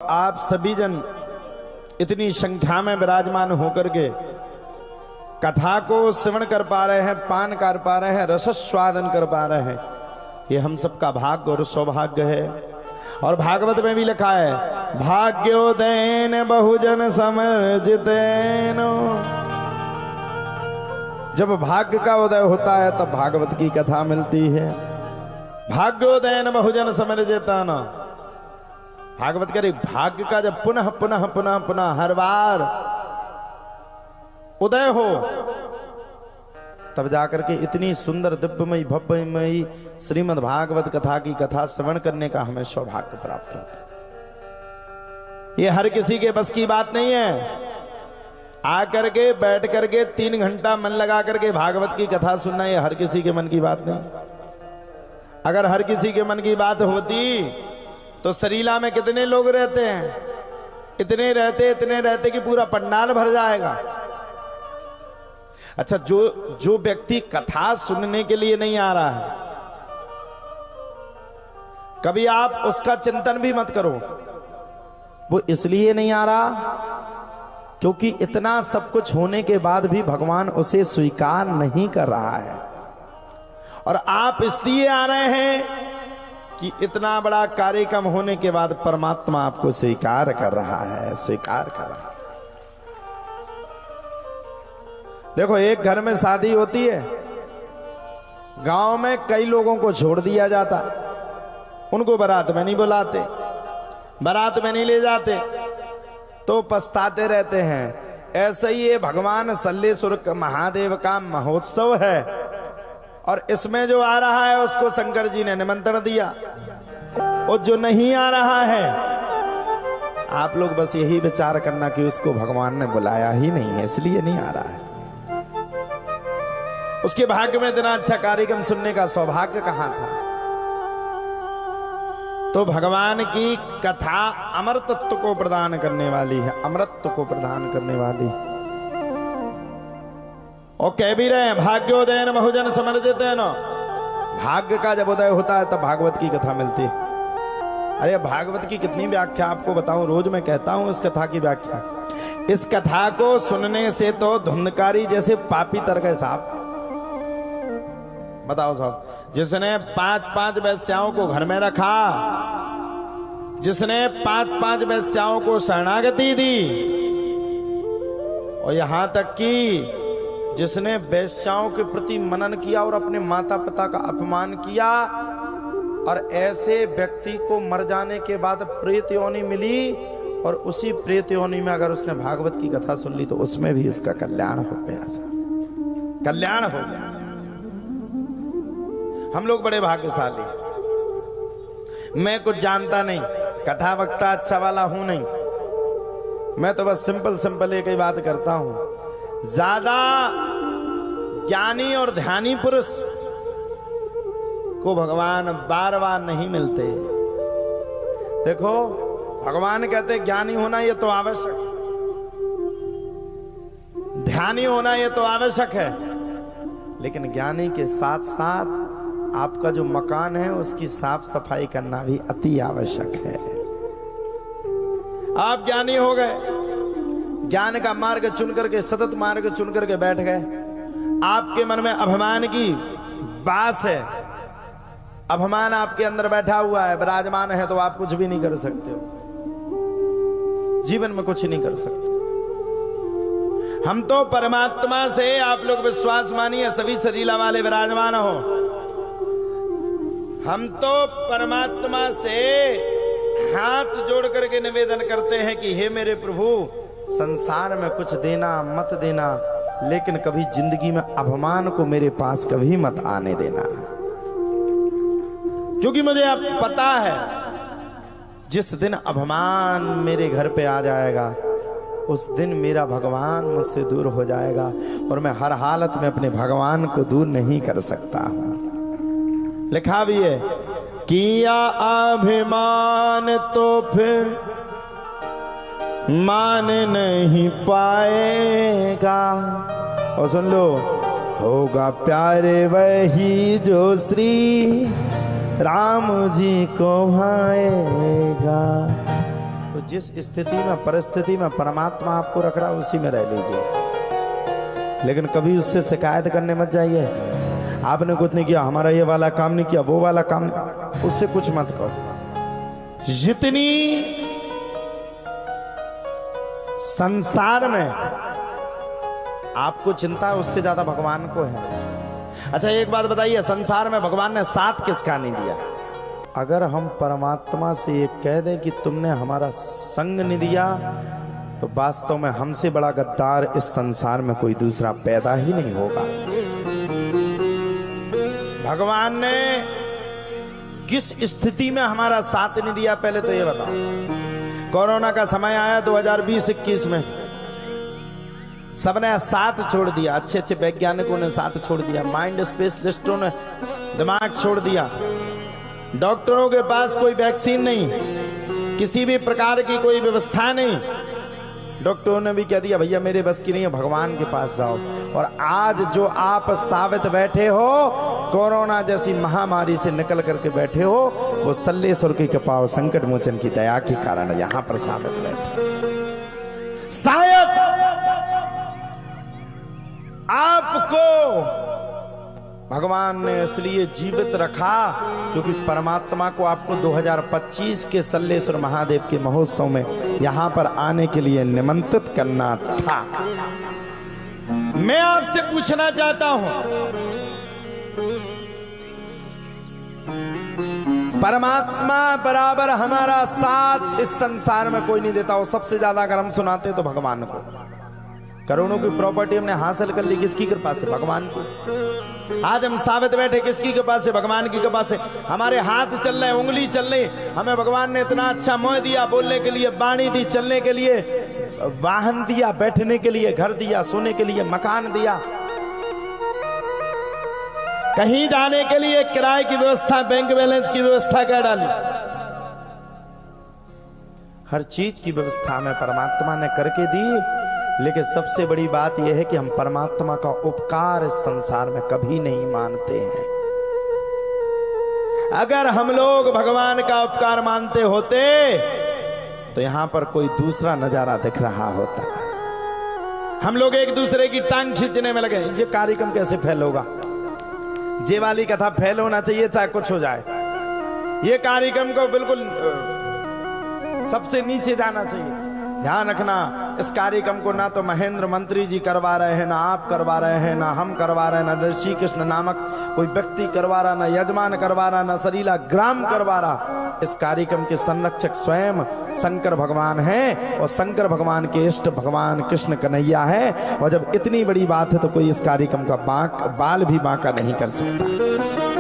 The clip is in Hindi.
आप सभी जन इतनी संख्या में विराजमान होकर के कथा को श्रवण कर पा रहे हैं, पान कर पा रहे हैं, रसस्वादन कर पा रहे हैं, ये हम सबका भाग्य और सौभाग्य है। और भागवत में भी लिखा है, भाग्योदयन बहुजन समर्जितेन। जब भाग्य का उदय होता है तब भागवत की कथा मिलती है। भाग्योदयन बहुजन समर्जितेन, भागवत कह रही भाग्य का जब पुनः पुनः पुनः पुनः हर बार उदय हो तब जाकर के इतनी सुंदर दिव्यमयी भव्यमयी श्रीमद् भागवत कथा की कथा श्रवण करने का हमें सौभाग्य प्राप्त होता है। ये हर किसी के बस की बात नहीं है। आकर के बैठ करके 3 घंटा मन लगा करके भागवत की कथा सुनना, ये हर किसी के मन की बात नहीं। अगर हर किसी के मन की बात होती तो सरीला में कितने लोग रहते हैं, इतने रहते कि पूरा पंडाल भर जाएगा। अच्छा, जो व्यक्ति कथा सुनने के लिए नहीं आ रहा है, कभी आप उसका चिंतन भी मत करो। वो इसलिए नहीं आ रहा क्योंकि इतना सब कुछ होने के बाद भी भगवान उसे स्वीकार नहीं कर रहा है। और आप इसलिए आ रहे हैं कि इतना बड़ा कार्यक्रम होने के बाद परमात्मा आपको स्वीकार कर रहा है, स्वीकार कर रहा है। देखो, एक घर में शादी होती है, गांव में कई लोगों को छोड़ दिया जाता, उनको बारात में नहीं बुलाते, बारात में नहीं ले जाते, तो पछताते रहते हैं। ऐसे ही ये भगवान सल्लेश्वर महादेव का महोत्सव है और इसमें जो आ रहा है उसको शंकर जी ने निमंत्रण दिया, और जो नहीं आ रहा है, आप लोग बस यही विचार करना कि उसको भगवान ने बुलाया ही नहीं है, इसलिए नहीं आ रहा है। उसके भाग्य में इतना अच्छा कार्यक्रम सुनने का सौभाग्य कहां था। तो भगवान की कथा अमृतत्व को प्रदान करने वाली है, अमृतत्व को प्रदान करने वाली। और कह भी रहे हैं, भाग्योदयन बहुजन समर्जितेन। भाग्य का जब उदय होता है तब भागवत की कथा मिलती है। अरे भागवत की कितनी व्याख्या आपको बताऊं, रोज मैं कहता हूं इस कथा की व्याख्या। इस कथा को सुनने से तो धुंधकारी जैसे पापी तर गए साहब। बताओ साहब, जिसने 5-5 वेश्याओं को घर में रखा, जिसने 5-5 वेश्याओं को शरणागति दी, और यहां तक कि जिसने वेश्याओं के प्रति मनन किया और अपने माता पिता का अपमान किया, और ऐसे व्यक्ति को मर जाने के बाद प्रेत योनि मिली, और उसी प्रेत योनि में अगर उसने भागवत की कथा सुन ली तो उसमें भी इसका कल्याण हो गया, कल्याण हो गया। हम लोग बड़े भाग्यशाली। मैं कुछ जानता नहीं, कथा वक्ता अच्छा वाला हूं नहीं, मैं तो बस सिंपल एक ही बात करता हूं। ज्यादा ज्ञानी और ध्यानी पुरुष को भगवान बार बार नहीं मिलते। देखो, भगवान कहते ज्ञानी होना ये तो आवश्यक, ध्यानी होना ये तो आवश्यक है, लेकिन ज्ञानी के साथ साथ आपका जो मकान है उसकी साफ सफाई करना भी अति आवश्यक है। आप ज्ञानी हो गए, ज्ञान का मार्ग चुन करके, सतत मार्ग चुन करके बैठ गए, आपके मन में अभिमान की बास है, अभिमान आपके अंदर बैठा हुआ है, विराजमान है, तो आप कुछ भी नहीं कर सकते हो, जीवन में कुछ नहीं कर सकते। हम तो परमात्मा से, आप लोग विश्वास मानिए, सभी शरीला वाले विराजमान हो, हम तो परमात्मा से हाथ जोड़ करके निवेदन करते हैं कि हे मेरे प्रभु, संसार में कुछ देना मत देना, लेकिन कभी जिंदगी में अभिमान को मेरे पास कभी मत आने देना। क्योंकि मुझे अब पता है, जिस दिन अभिमान मेरे घर पे आ जाएगा उस दिन मेरा भगवान मुझसे दूर हो जाएगा, और मैं हर हालत में अपने भगवान को दूर नहीं कर सकता हूं। लिखा भी है, किया अभिमान तो फिर मान नहीं पाएगा। और सुन लो, होगा प्यारे वही जो श्री राम जी को भाएगा। तो जिस स्थिति में परिस्थिति में परमात्मा आपको रख रहा है उसी में रह लीजिए, लेकिन कभी उससे शिकायत करने मत जाइए। आपने कुछ नहीं किया, हमारा ये वाला काम नहीं किया, वो वाला काम नहीं, उससे कुछ मत करो। जितनी संसार में आपको चिंता है उससे ज्यादा भगवान को है। अच्छा एक बात बताइए, संसार में भगवान ने साथ किसका नहीं दिया? अगर हम परमात्मा से ये कह दें कि तुमने हमारा संग नहीं दिया, तो वास्तव में हमसे बड़ा गद्दार इस संसार में कोई दूसरा पैदा ही नहीं होगा। भगवान ने किस स्थिति में हमारा साथ नहीं दिया, पहले तो ये बताओ। कोरोना का समय आया 2020-21 में, सबने साथ छोड़ दिया, अच्छे अच्छे वैज्ञानिकों ने साथ छोड़ दिया, माइंड स्पेशलिस्टों ने दिमाग छोड़ दिया, डॉक्टरों के पास कोई वैक्सीन नहीं, किसी भी प्रकार की कोई व्यवस्था नहीं, डॉक्टरों ने भी कह दिया भैया मेरे बस की नहीं है, भगवान के पास जाओ। और आज जो आप साबित बैठे हो, कोरोना जैसी महामारी से निकल करके बैठे हो, वो सल्लेश्वर की कृपा और संकट मोचन की दया के कारण यहां पर साबित बैठे। शायद आपको भगवान ने इसलिए जीवित रखा क्योंकि परमात्मा को आपको 2025 के सल्लेश्वर महादेव के महोत्सव में यहां पर आने के लिए निमंत्रित करना था। मैं आपसे पूछना चाहता हूं, परमात्मा बराबर हमारा साथ इस संसार में कोई नहीं देता। वो सबसे ज्यादा अगर हम सुनाते तो भगवान को। करोड़ों की प्रॉपर्टी हमने हासिल कर ली, किसकी कृपा से? भगवान की। आज हम साबित बैठे किसकी कृपा से? भगवान की कृपा से। हमारे हाथ चल रहे, उंगली चल रही, हमें भगवान ने इतना अच्छा मोह दिया, बोलने के लिए वाणी दी, चलने के लिए वाहन दिया, बैठने के लिए घर दिया, सोने के लिए मकान दिया, कहीं जाने के लिए किराए की व्यवस्था, बैंक बैलेंस की व्यवस्था कर डाली। हर चीज की व्यवस्था हमें परमात्मा ने करके दी। लेकिन सबसे बड़ी बात यह है कि हम परमात्मा का उपकार इस संसार में कभी नहीं मानते हैं। अगर हम लोग भगवान का उपकार मानते होते तो यहां पर कोई दूसरा नजारा दिख रहा होता। हम लोग एक दूसरे की टांग खींचने में लगे, ये कार्यक्रम कैसे फेल होगा, ये वाली कथा फेल होना चाहिए चाहे कुछ हो जाए, ये कार्यक्रम को बिल्कुल सबसे नीचे जाना चाहिए। ध्यान रखना, इस कार्यक्रम को ना तो महेंद्र मंत्री जी करवा रहे हैं, ना आप करवा रहे हैं, ना हम करवा रहे हैं, ना ऋषि कृष्ण नामक कोई व्यक्ति करवा रहा, ना यजमान करवा रहा, ना सरीला ग्राम करवा रहा। इस कार्यक्रम के संरक्षक स्वयं शंकर भगवान हैं और शंकर भगवान के इष्ट भगवान कृष्ण कन्हैया है। और जब इतनी बड़ी बात है तो कोई इस कार्यक्रम का बाल भी बांका नहीं कर सकता।